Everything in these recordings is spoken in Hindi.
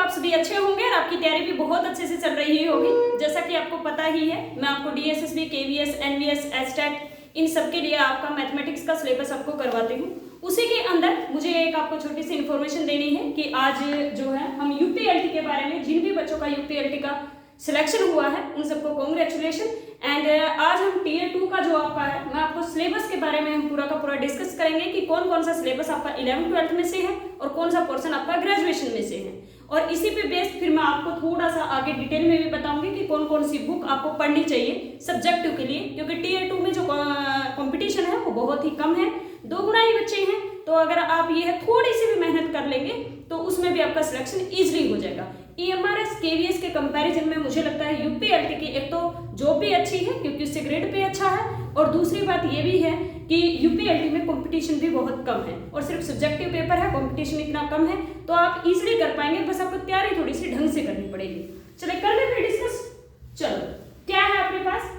आप सभी अच्छे होंगे और आपकी तैयारी भी बहुत अच्छे से चल रही होगी। जैसा कि आपको पता ही है, मैं आपको डीएसएसबी, केवीएस, एनवीएस, एसटेट इन सब के लिए आपका मैथमेटिक्स का सिलेबस आपको करवाती हूँ। उसी के अंदर मुझे एक आपको छोटी सी इन्फॉर्मेशन देनी है कि आज जो है हम यूपीएलटी के बारे में, जिन भी बच्चों का यूपीएलटी का सिलेक्शन हुआ है उन सबको कॉन्ग्रेचुलेशन। एंड आज हम टीयर 2 का जो आपका है, मैं आपको सिलेबस के बारे में हम पूरा का पूरा डिस्कस करेंगे कि कौन कौन सा सिलेबस आपका 11th-12th में से है और कौन सा पोर्शन आपका ग्रेजुएशन में से है। और इसी पे बेस्ड फिर मैं आपको थोड़ा सा आगे डिटेल में भी बताऊंगी कि कौन कौन सी बुक आपको पढ़नी चाहिए सब्जेक्टिव के लिए, क्योंकि टीयर 2 में जो कंपटीशन है वो बहुत ही कम है, 2 गुना ही बच्चे हैं। तो अगर आप ये थोड़ी सी भी मेहनत कर लेंगे तो उसमें भी आपका सिलेक्शन इजीली हो जाएगा। ईएमआरएस, केवीएस के कंपैरिजन में मुझे लगता है यूपीएलटी की एक तो जॉब भी अच्छी है क्योंकि उससे ग्रेड पे अच्छा है, और दूसरी बात ये भी है कि यूपीएलटी में कंपटीशन भी बहुत कम है और सिर्फ सब्जेक्टिव पेपर है, कंपटीशन इतना कम है तो आप इजीली कर पाएंगे। बस आपको तैयारी थोड़ी सी ढंग से करनी पड़ेगी। चलिए कर ले फिर डिस्कस। चलो क्या है अपने पास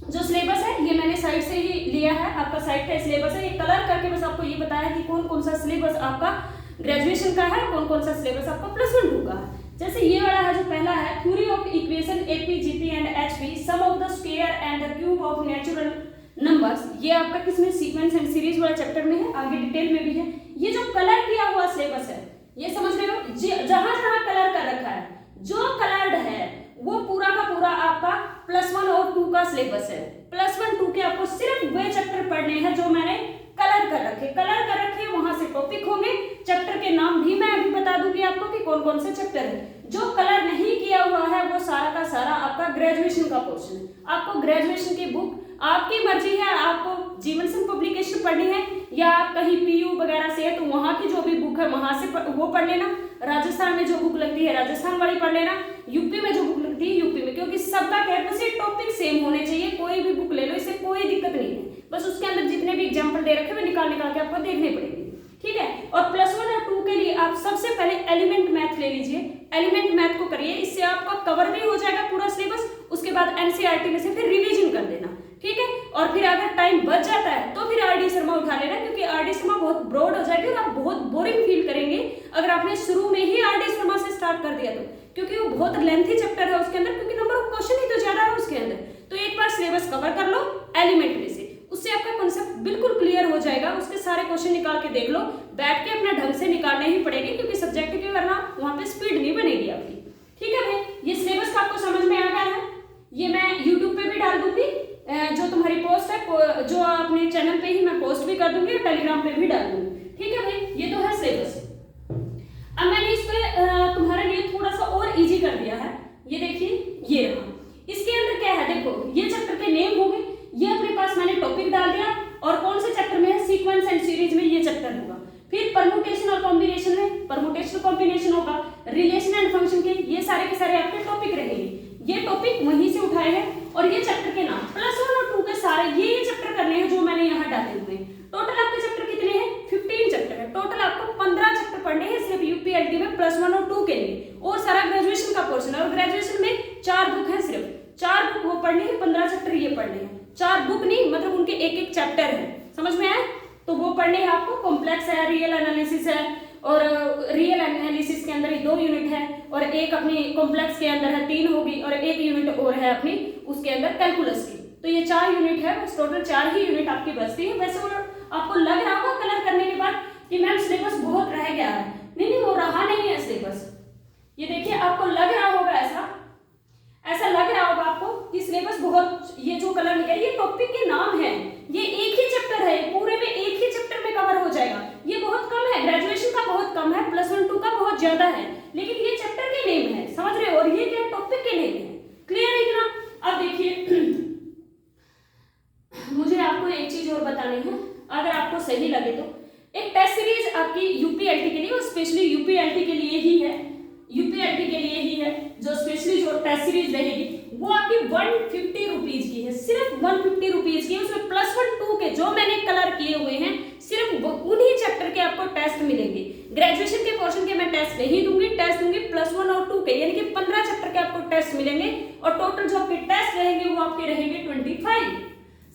जो सिलेबस है, ये मैंने साइट से ही लिया है, आपका साइट का सिलेबस है। ये कलर करके बस आपको ये बताया कि कौन कौन सा सिलेबस आपका ग्रेजुएशन का है, कौन कौन सा सिलेबस आपका +1-2 का है। जैसे ये वाला है जो पहला है, theory of equation AP, GP and HP, sum of the square and the cube of natural numbers. ये आपका किसमें, सीक्वेंस एंड सीरीज वाला चैप्टर में है, आगे डिटेल में भी है। ये जो कलर किया हुआ सिलेबस है, ये समझ रहे हो, जहां जहां कलर कर रखा है, जो कलर्ड है वो पूरा का पूरा आपका +1 और 2 का सिलेबस है। +1-2 के आपको सिर्फ वे चैप्टर पढ़ने हैं जो मैंने कलर कर रखे, वहां से टॉपिक होंगे। चैप्टर के नाम भी मैं अभी बता दूंगी आपको कि कौन कौन से चैप्टर है। जो कलर नहीं किया हुआ है वो सारा का सारा आपका ग्रेजुएशन का पोर्शन है। आपको ग्रेजुएशन की बुक आपकी मर्जी है, आपको जीवन संघ पब्लिकेशन पढ़नी है या आप कहीं पीयू वगैरह से है तो वहां की जो भी बुक है वहां से वो पढ़ लेना। राजस्थान में जो बुक लगती है राजस्थान वाली पढ़ लेना, यूपी में जो बुक लगती है यूपी में, क्योंकि सबका कैंपस टॉपिक सेम होने चाहिए। कोई भी बुक ले लो, इससे कोई दिक्कत नहीं है, बस उसके अंदर जितने भी एग्जाम्पल दे रखे वो निकाल के आपको देखने पड़ेंगे, ठीक है। और +1 और 2 के लिए आप सबसे पहले एलिमेंट मैथ ले लीजिए, एलिमेंट मैथ को करिए, इससे आपका कवर भी हो जाएगा पूरा सिलेबस। उसके बाद एनसीईआरटी में से फिर रिवीजन कर देना, ठीक है। और फिर अगर टाइम बच जाता है तो फिर आरडी शर्मा उठा लेना, क्योंकि आरडी शर्मा बहुत ब्रॉड हो जाएगी और आप बहुत बोरिंग फील करेंगे अगर आपने शुरू में ही आरडी शर्मा से स्टार्ट कर दिया तो, क्योंकि वो बहुत लेंथी चैप्टर है उसके अंदर, क्योंकि नंबर ऑफ क्वेश्चन ही तो ज्यादा है उसके अंदर। तो एक बार सिलेबस कवर कर लो एलिमेंट में से, उससे आपका कॉन्सेप्ट बिल्कुल क्लियर हो जाएगा। उसके सारे क्वेश्चन निकाल के देख लो, बैठ के अपना ढंग से निकालने ही पड़ेंगे, क्योंकि सब्जेक्ट की वरना वहां पे स्पीड नहीं बनेगी आपकी, ठीक है भाई। ये सिलेबस का आपको समझ में आ गया है, ये मैं यूट्यूब पे भी डाल दूंगी, जो तुम्हारी पोस्ट है जो अपने चैनल पे ही मैं पोस्ट भी कर दूंगी और टेलीग्राम पे भी डाल दूंगी, ठीक है भाई। ये तो है सिलेबस। अब मैंने इसको तुम्हारे लिए थोड़ा सा और इजी कर दिया है। ये देखिए, ये रहा, इसके अंदर क्या है, देखो ये चैप्टर के नेम हो गए, ये अपने पास मैंने टॉपिक डाल दिया, और कौन से चैप्टर में है, सीक्वेंस एंड सीरीज में ये चैप्टर होगा। फिर परमुटेशन और कॉम्बिनेशन में परमुटेशन कॉम्बिनेशन होगा, रिलेशन एंड फंक्शन के ये सारे के सारे आपके टॉपिक रहेंगे। ये टॉपिक वहीं से उठाए हैं और ये चैप्टर के नाम +1 और 2 के सारे ये चैप्टर करने हैं जो मैंने यहाँ डाले हुए हैं। टोटल आपके चैप्टर कितने हैं, 15 चैप्टर है। टोटल आपको 15 चैप्टर पढ़ने हैं सिर्फ यूपीएलटी में +1 और 2 के लिए, और सारा ग्रेजुएशन का पोर्शन है। और ग्रेजुएशन में 4 बुक है, सिर्फ 4 बुक वो पढ़ने हैं, 15 चैप्टर ये पढ़ने हैं। 4 बुक नहीं, मतलब उनके एक चैप्टर है, समझ में आया। तो वो पढ़ने हैं आपको। कॉम्प्लेक्स है, रियल एनालिसिस है, और रियल एनालिसिस के अंदर 2 यूनिट है, और एक अपनी कॉम्प्लेक्स के अंदर है 3 होगी, और एक यूनिट और है अपनी उसके अंदर कैलकुलस की। तो ये 4 यूनिट है, बस टोटल 4 ही यूनिट आपकी बचती है। वैसे वो आपको लग रहा होगा कलर करने के बाद कि मैम सिलेबस बहुत रह गया है, नहीं वो रहा नहीं है सिलेबस। ये देखिए, आपको लग रहा होगा ऐसा लग रहा होगा आपको कि सिलेबस बहुत, ये जो कलर निकला ये टॉपिक के नाम है, ये एक ही चैप्टर है, पूरे में एक ही चैप्टर में कवर हो जाएगा। ये बहुत कम है, ग्रेजुएशन का बहुत कम है, +1-2 का बहुत ज्यादा है, लेकिन ये चैप्टर के नेम है, समझ रहे हो, और ये क्या टॉपिक के नेम है। क्लियर है इतना। अब देखिए मुझे आपको एक चीज और बतानी है, अगर आपको सही लगे तो एक टेस्ट सीरीज आपकी यूपीएलटी के लिए, और स्पेशली यूपीएलटी के लिए ही है, यूपीएलटी के लिए ही है, जो स्पेशली जो टेस्ट सीरीज रहेगी वो आपकी 150 रुपीज की है, सिर्फ 150 रुपीज की है। उसमें +1-2 के जो मैंने कलर किए हुए हैं, सिर्फ उन्हीं चैप्टर के आपको टेस्ट मिलेंगे। ग्रेजुएशन के पोर्शन के मैं टेस्ट नहीं दूंगी, टेस्ट दूंगी +1 और 2 के, यानी कि 15 चैप्टर के आपको टेस्ट मिलेंगे, और टोटल जो आपके टेस्ट रहेंगे वो आपके रहेंगे 25,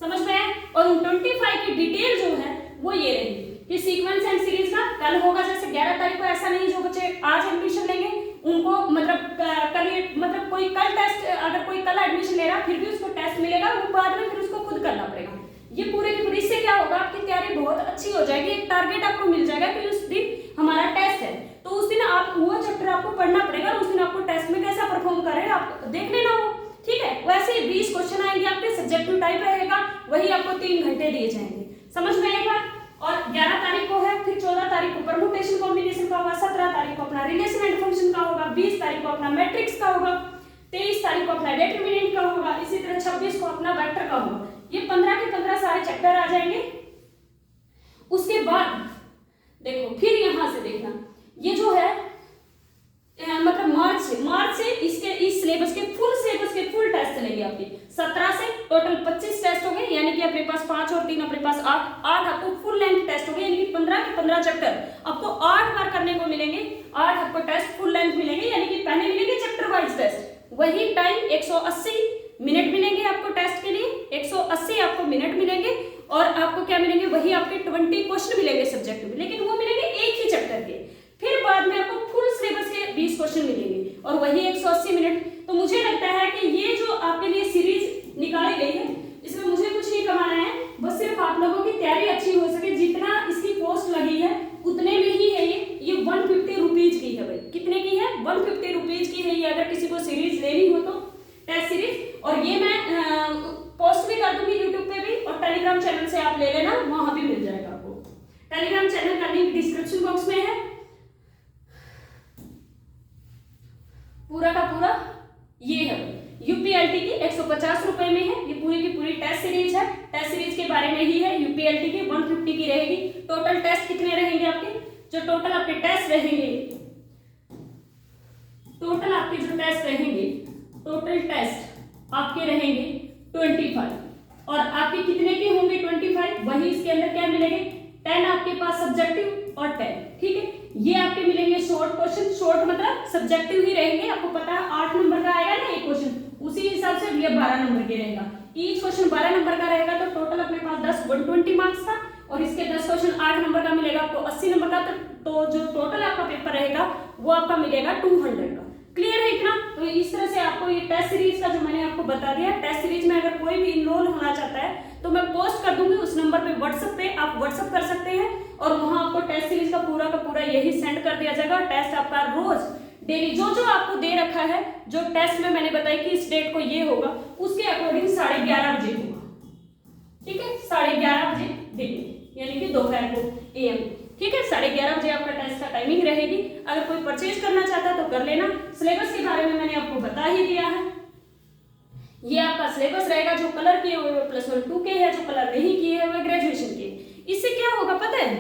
समझ में आया। और उन 25 की डिटेल जो है वो ये रहेगी कि सीक्वेंस एंड सीरीज का कल होगा, जैसे 11 तारीख को, ऐसा नहीं जो बच्चे आज एडमिशन लेंगे उनको मतलब कोई कल टेस्ट, अगर कोई कल एडमिशन ले रहा फिर भी उसको टेस्ट मिलेगा, वो बाद में फिर उसको खुद करना पड़ेगा। ये पूरे की पूरी, इससे क्या होगा, आपकी तैयारी बहुत अच्छी हो जाएगी। एक टारगेट आपको मिल जाएगा कि उस दिन हमारा टेस्ट है, तो उस दिन आप वो चैप्टर आपको पढ़ना पड़ेगा और उस दिन आपको टेस्ट में कैसा परफॉर्म करेगा आप देख लेना वो, ठीक है। वैसे 20 क्वेश्चन आएंगे आपके, सब्जेक्टिव टाइप रहेगा, वही आपको 3 घंटे दिए जाएंगे। समझ में आएगा। और 11 तारीख को है, फिर 14 तारीख को परमुटेशन कॉम्बिनेशन का होगा, 17 तारीख को अपना रिलेशन एंड फंक्शन का होगा, 20 तारीख को अपना मैट्रिक्स का होगा, 23 तारीख को अपना डिटरमिनेंट का होगा, इसी तरह 26 को अपना वेक्टर का होगा। ये 15 के 15 सारे चैप्टर आ जाएंगे। उसके बाद देखो फिर यहां से देखना, ये जो है मतलब मार्च से इसके इस सिलेबस के फुल टेस्ट चलेंगे आपके। 17 से टोटल 25 टेस्ट हो गए, यानी कि अपने पास 5 और 3 अपने पास 8 आपको फुल लेंथ टेस्ट हो गए, यानी कि 15 के 15 चैप्टर आपको 8 बार करने को मिलेंगे। 8 आपको टेस्ट फुल लेंथ मिलेंगे, यानी कि पहले मिलेंगे चैप्टर वाइज टेस्ट, वही टाइम 180 मिनट मिलेंगे आपको टेस्ट के लिए, 180 आपको मिनट मिलेंगे। और आपको क्या मिलेंगे, वही आपके 20 क्वेश्चन मिलेंगे सब्जेक्ट में, लेकिन वो मिलेंगे एक ही चैप्टर के। फिर बाद में आपको फुल सिलेबस के 20 क्वेश्चन मिलेंगे और वही 180 मिनट। तो मुझे लगता है कि ये जो आपके लिए सीरीज निकाली गई है, इसमें मुझे कुछ नहीं कमाना है, बस सिर्फ आप लोगों की तैयारी अच्छी हो सके। जितना इसकी कॉस्ट लगी है उतने में ही है ये 150 रुपीज की है भाई। कितने की है? 150 रुपीज की है ये, अगर किसी को सीरीज लेनी हो तो टेस्ट सीरीज। और ये मैं पोस्ट भी कर दूंगी यूट्यूब पे भी, और टेलीग्राम चैनल से आप ले लेना, वहां भी मिल जाएगा आपको। टेलीग्राम चैनल का लिंक डिस्क्रिप्शन बॉक्स में है। पूरा का पूरा ये है यूपीएलटी की 150 रुपए में है, ये पूरी की पूरी टेस्ट सीरीज है। टेस्ट सीरीज के बारे में ही है, यूपीएलटी की 150 की रहेगी। टोटल टेस्ट कितने रहेंगे आपके, जो टोटल आपके टेस्ट रहेंगे, टोटल आपके जो टेस्ट रहेंगे, टोटल टेस्ट आपके रहेंगे 25। और आपके कितने के होंगे 25, वही इसके अंदर क्या मिलेंगे 10 आपके पास सब्जेक्टिव और 10, ठीक है। ये आपके मिलेंगे शॉर्ट क्वेश्चन, शॉर्ट मतलब सब्जेक्टिव ही रहेंगे, आपको पता है 8 नंबर का आएगा ना एक क्वेश्चन, उसी हिसाब से ये 12 नंबर के रहेगा। ईच क्वेश्चन 12 नंबर का रहेगा, तो टोटल अपने पास 10 120 मार्क्स था, और इसके 10 क्वेश्चन 8 नंबर का मिलेगा आपको 80 नंबर का। तो जो टोटल आपका पेपर रहेगा वो आपका मिलेगा 200 का। क्लियर है इतना? तो इस तरह से आपको ये टेस्ट सीरीज का जो मैंने आपको बता दिया, टेस्ट सीरीज में अगर कोई भी इनरोल होना चाहता है तो मैं पोस्ट कर दूंगी उस नंबर पे, व्हाट्सएप पे आप व्हाट्सएप कर सकते हैं, और वहां आपको टेस्ट सीरीज का पूरा यही सेंड कर दिया जाएगा। टेस्ट आपका रोज डेली जो आपको दे रखा है, जो टेस्ट में मैंने बताया कि इस डेट को ये होगा, उसके अकॉर्डिंग 11:30 बजे होगा, ठीक है। 11:30 बजे दिन, यानी कि दोपहर को AM, ठीक है। 11:30 बजे आपका टेस्ट का टाइमिंग रहेगी। अगर कोई परचेज करना चाहता है तो कर लेना। सिलेबस के बारे में मैंने आपको बता ही दिया है। ये आपका सिलेबस रहेगा, जो कलर किए हुए वो +1 2 के है, जो कलर नहीं किए हैं वो ग्रेजुएशन के। इससे क्या होगा पता है,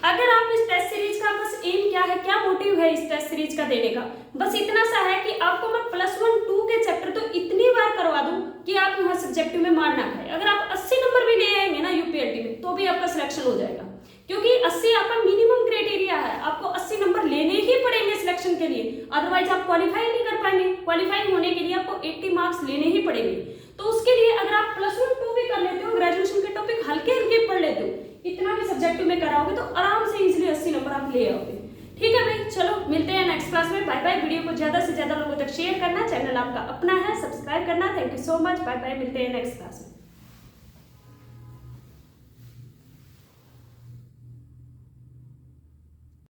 अगर आप इस टेस्ट सीरीज का बस एम क्या है, क्या मोटिव है इस टेस्ट सीरीज का देने का, बस इतना सा है कि आपको मैं +1 2 के चैप्टर तो इतनी बार करवा दूं कि आप वहां सब्जेक्टिव में मार ना खाए। अगर आप 80 नंबर भी ले आएंगे ना यूपीएलटी में, तो भी आपका सिलेक्शन हो जाएगा, क्योंकि 80 आपका मिनिमम क्राइटेरिया है। आपको 80 नंबर लेने ही पड़ेंगे सिलेक्शन के लिए, अदरवाइज आप क्वालिफाई नहीं कर पाएंगे। क्वालिफाई होने के लिए आपको 80 मार्क्स लेने ही पड़ेंगे। तो उसके लिए अगर आप +1 2 भी कर लेते हो, ग्रेजुएशन के टॉपिक हल्के हल्के पढ़ लेते हो, इतना भी सब्जेक्टिव में कराओगे तो आराम से इजीली 80 नंबर आप ले आओगे। ठीक है भाई, चलो मिलते हैं नेक्स्ट क्लास में। Bye bye. वीडियो को ज्यादा से ज्यादा लोगों तक शेयर करना, चैनल आपका अपना है, सब्सक्राइब करना। Thank you so much, bye bye, मिलते हैं नेक्स्ट क्लास में।